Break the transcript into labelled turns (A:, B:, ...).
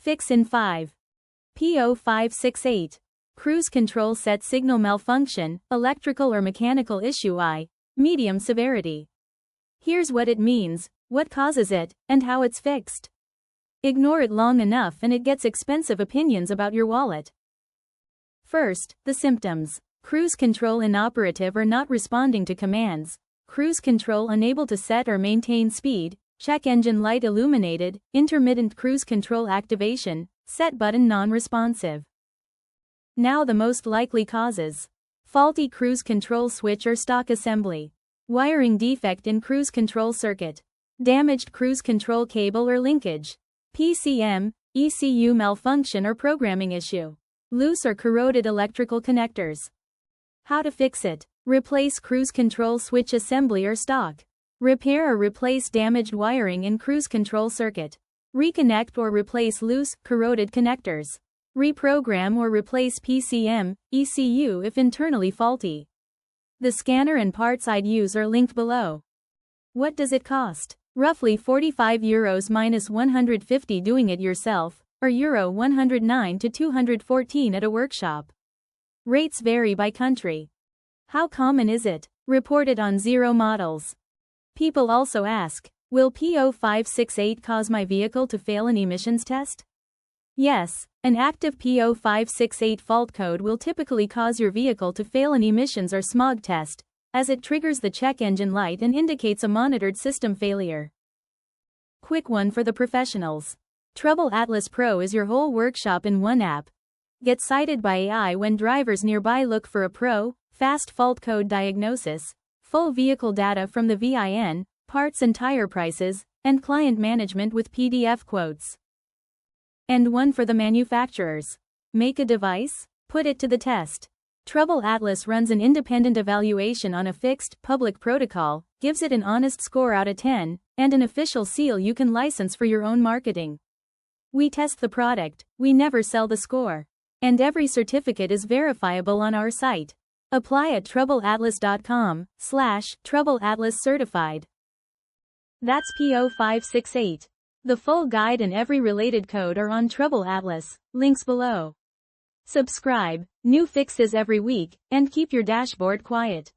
A: Fix in 5. P0568. Cruise control set signal malfunction, electrical or mechanical issue I, medium severity. Here's what it means, what causes it, and how it's fixed. Ignore it long enough and it gets expensive opinions about your wallet. First, the symptoms. Cruise control inoperative or not responding to commands. Cruise control unable to set or maintain speed. Check engine light illuminated. Intermittent cruise control activation. Set button non-responsive. Now the most likely causes. Faulty cruise control switch or stalk assembly. Wiring defect in cruise control circuit. Damaged cruise control cable or linkage. PCM, ECU malfunction or programming issue. Loose or corroded electrical connectors. How to fix it. Replace cruise control switch assembly or stalk. Repair or replace damaged wiring in cruise control circuit. Reconnect or replace loose, corroded connectors. Reprogram or replace PCM, ECU if internally faulty. The scanner and parts I'd use are linked below. What does it cost? Roughly €45 minus 150 doing it yourself, or Euro 109 to 214 at a workshop. Rates vary by country. How common is it? Reported on 0 models. People also ask, will P0568 cause my vehicle to fail an emissions test? Yes, an active P0568 fault code will typically cause your vehicle to fail an emissions or smog test, as it triggers the check engine light and indicates a monitored system failure. Quick one for the professionals. TroubleAtlas Pro is your whole workshop in one app. Get cited by AI when drivers nearby look for a pro, fast fault code diagnosis, full vehicle data from the VIN, parts and tire prices, and client management with PDF quotes. And one for the manufacturers. Make a device? Put it to the test. TroubleAtlas runs an independent evaluation on a fixed, public protocol, gives it an honest score out of 10, and an official seal you can license for your own marketing. We test the product, we never sell the score. And every certificate is verifiable on our site. Apply at TroubleAtlas.com/TroubleAtlas certified. That's P0568. The full guide and every related code are on TroubleAtlas, links below. Subscribe, new fixes every week, and keep your dashboard quiet.